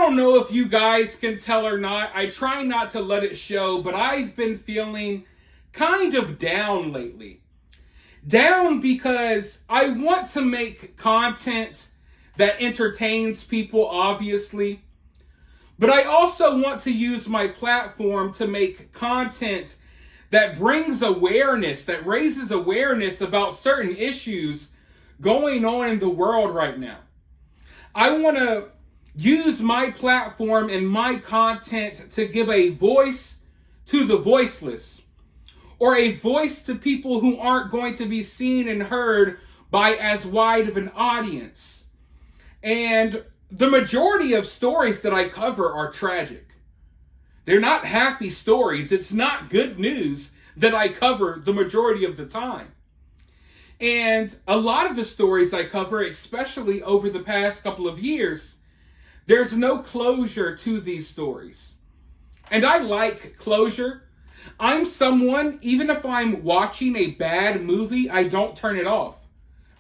don't know if you guys can tell or not. I try not to let it show, but I've been feeling kind of down lately. Down because I want to make content that entertains people, obviously. But I also want to use my platform to make content that brings awareness, that raises awareness about certain issues going on in the world right now. I want to use my platform and my content to give a voice to the voiceless, or a voice to people who aren't going to be seen and heard by as wide of an audience. And the majority of stories that I cover are tragic. They're not happy stories. It's not good news that I cover the majority of the time. And a lot of the stories I cover, especially over the past couple of years, there's no closure to these stories. And I like closure. I'm someone, even if I'm watching a bad movie, I don't turn it off.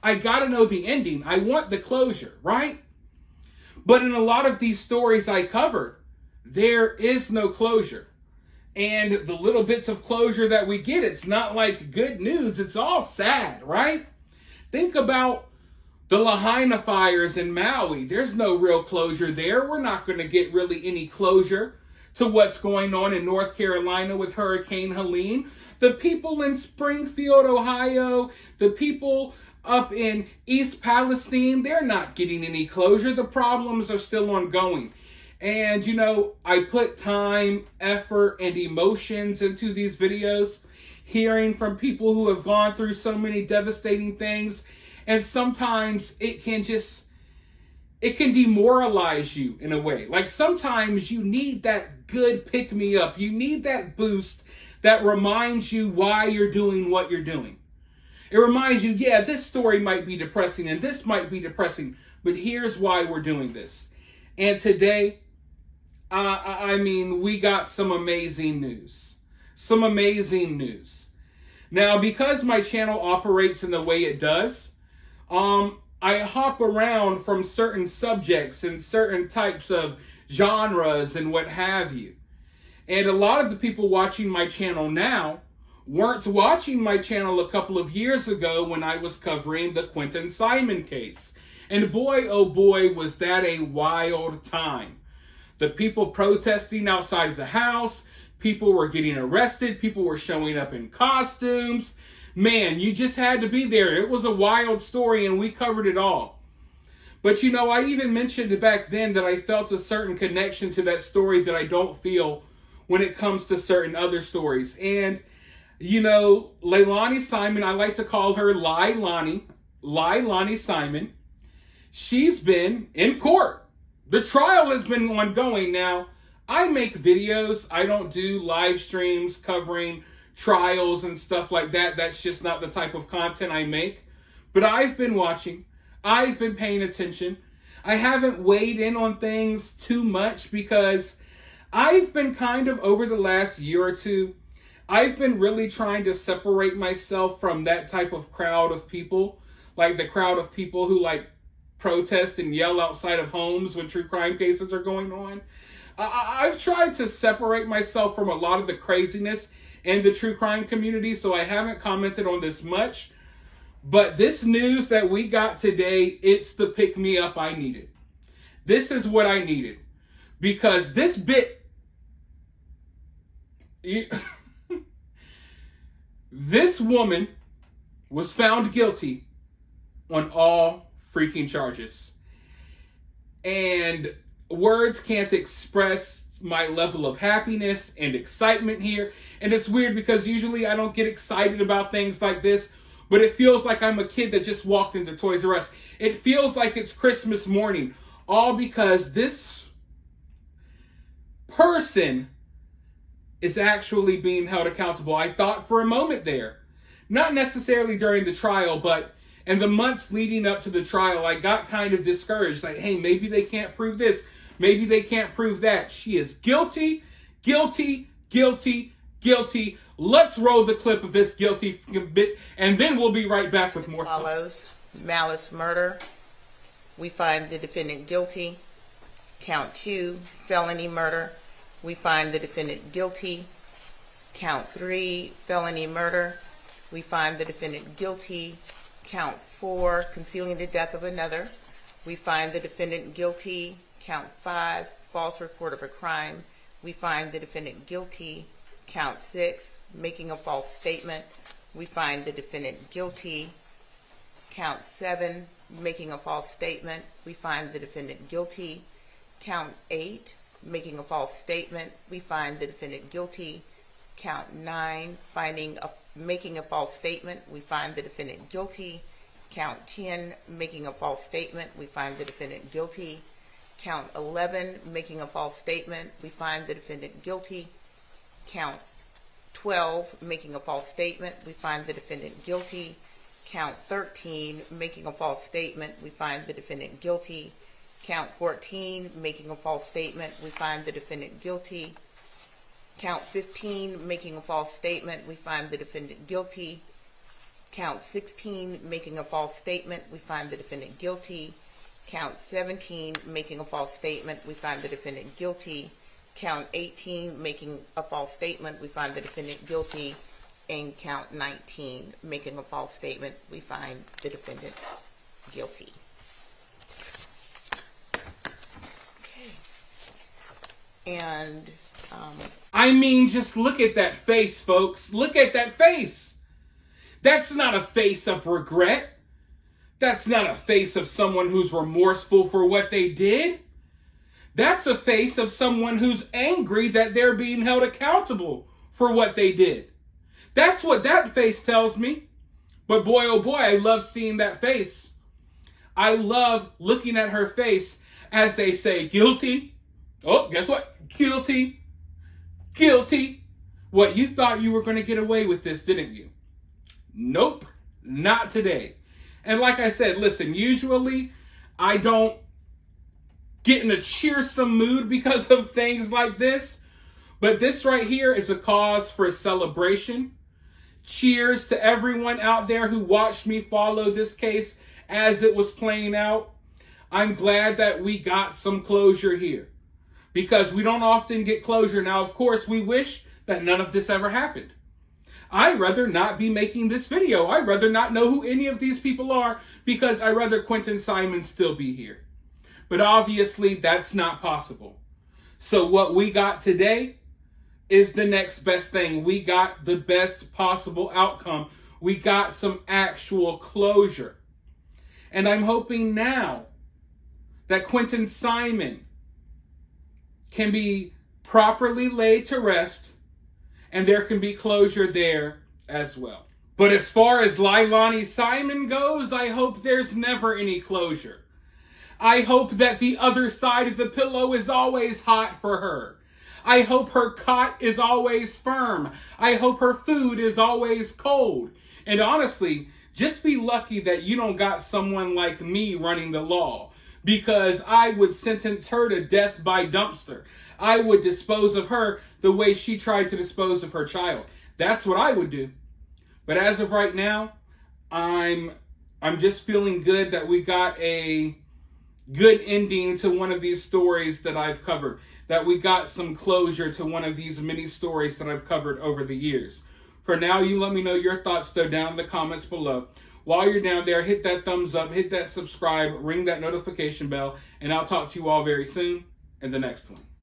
I gotta know the ending. I want the closure, right? But in a lot of these stories I cover, there is no closure. And the little bits of closure that we get, it's not like good news. It's all sad, right? Think about the Lahaina fires in Maui. There's no real closure there. We're not going to get really any closure to what's going on in North Carolina with Hurricane Helene. The people in Springfield, Ohio, the people up in East Palestine, they're not getting any closure. The problems are still ongoing. And, you know, I put time, effort, and emotions into these videos, hearing from people who have gone through so many devastating things. And sometimes it can demoralize you in a way. Like sometimes you need that good pick-me-up. You need that boost that reminds you why you're doing what you're doing. It reminds you, yeah, this story might be depressing and this might be depressing, but here's why we're doing this. And today, we got some amazing news. Some amazing news. Now, because my channel operates in the way it does, I hop around from certain subjects and certain types of genres and what have you. And a lot of the people watching my channel now weren't watching my channel a couple of years ago when I was covering the Quinton Simon case. And boy, oh boy, was that a wild time. The people protesting outside of the house, people were getting arrested, people were showing up in costumes. Man, you just had to be there. It was a wild story and we covered it all. But you know, I even mentioned back then that I felt a certain connection to that story that I don't feel when it comes to certain other stories. And, you know, Leilani Simon, I like to call her Leilani Simon. She's been in court. The trial has been ongoing. Now, I make videos. I don't do live streams covering trials and stuff like that. That's just not the type of content I make. But I've been watching. I've been paying attention. I haven't weighed in on things too much because I've been kind of, over the last year or two, I've been really trying to separate myself from that type of crowd of people. Like the crowd of people who like protest and yell outside of homes when true crime cases are going on. I've tried to separate myself from a lot of the craziness in the true crime community, so I haven't commented on this much. But this news that we got today, it's the pick-me-up I needed. This is what I needed. Because this bit... This woman was found guilty on all freaking charges. And words can't express my level of happiness and excitement here. And it's weird because usually I don't get excited about things like this, but it feels like I'm a kid that just walked into Toys R Us. It feels like it's Christmas morning, all because this person is actually being held accountable. I thought for a moment there, not necessarily during the trial, but in the months leading up to the trial, I got kind of discouraged. Like, hey, maybe they can't prove this. Maybe they can't prove that. She is guilty, guilty, guilty, guilty. Let's roll the clip of this guilty bit, and then we'll be right back with more. Follows malice murder. We find the defendant guilty Count 2, felony murder. We find the defendant guilty. Count 3, felony murder. We find the defendant guilty. Count 4, concealing the death of another. We find the defendant guilty. Count 5, false report of a crime. We find the defendant guilty. Count 6, making a false statement. We find the defendant guilty. Count 7, making a false statement. We find the defendant guilty. Count 8, making a false statement. We find the defendant guilty. Count 9, making a false statement. We find the defendant guilty. Count 10, making a false statement. We find the defendant guilty. Count 11, making a false statement. We find the defendant guilty. Count 12, making a false statement. We find the defendant guilty. Count 13, making a false statement. We find the defendant guilty. Count 14, making a false statement. We find the defendant guilty. Count 15, making a false statement. We find the defendant guilty. Count 16, making a false statement. We find the defendant guilty. Count 17, making a false statement. We find the defendant guilty. Count 18, making a false statement. We find the defendant guilty. And count 19, making a false statement. We find the defendant guilty. Okay. And I mean, just look at that face, folks. Look at that face. That's not a face of regret. That's not a face of someone who's remorseful for what they did. That's a face of someone who's angry that they're being held accountable for what they did. That's what that face tells me. But boy, oh boy, I love seeing that face. I love looking at her face as they say, guilty. Oh, guess what? Guilty. Guilty. What, you thought you were going to get away with this, didn't you? Nope, not today. And like I said, listen, usually I don't get in a cheersome mood because of things like this. But this right here is a cause for celebration. Cheers to everyone out there who watched me follow this case as it was playing out. I'm glad that we got some closure here, because we don't often get closure. Now, of course, we wish that none of this ever happened. I'd rather not be making this video. I'd rather not know who any of these people are, because I'd rather Quinton Simon still be here. But obviously, that's not possible. So what we got today is the next best thing. We got the best possible outcome. We got some actual closure. And I'm hoping now that Quinton Simon can be properly laid to rest, and there can be closure there as well. But as far as Leilani Simon goes, I hope there's never any closure. I hope that the other side of the pillow is always hot for her. I hope her cot is always firm. I hope her food is always cold. And honestly, just be lucky that you don't got someone like me running the law, because I would sentence her to death by dumpster. I would dispose of her the way she tried to dispose of her child. That's what I would do. But as of right now, I'm just feeling good that we got a good ending to one of these stories that I've covered, that we got some closure to one of these many stories that I've covered over the years. For now, you let me know your thoughts, though, down in the comments below. While you're down there, hit that thumbs up, hit that subscribe, ring that notification bell, and I'll talk to you all very soon in the next one.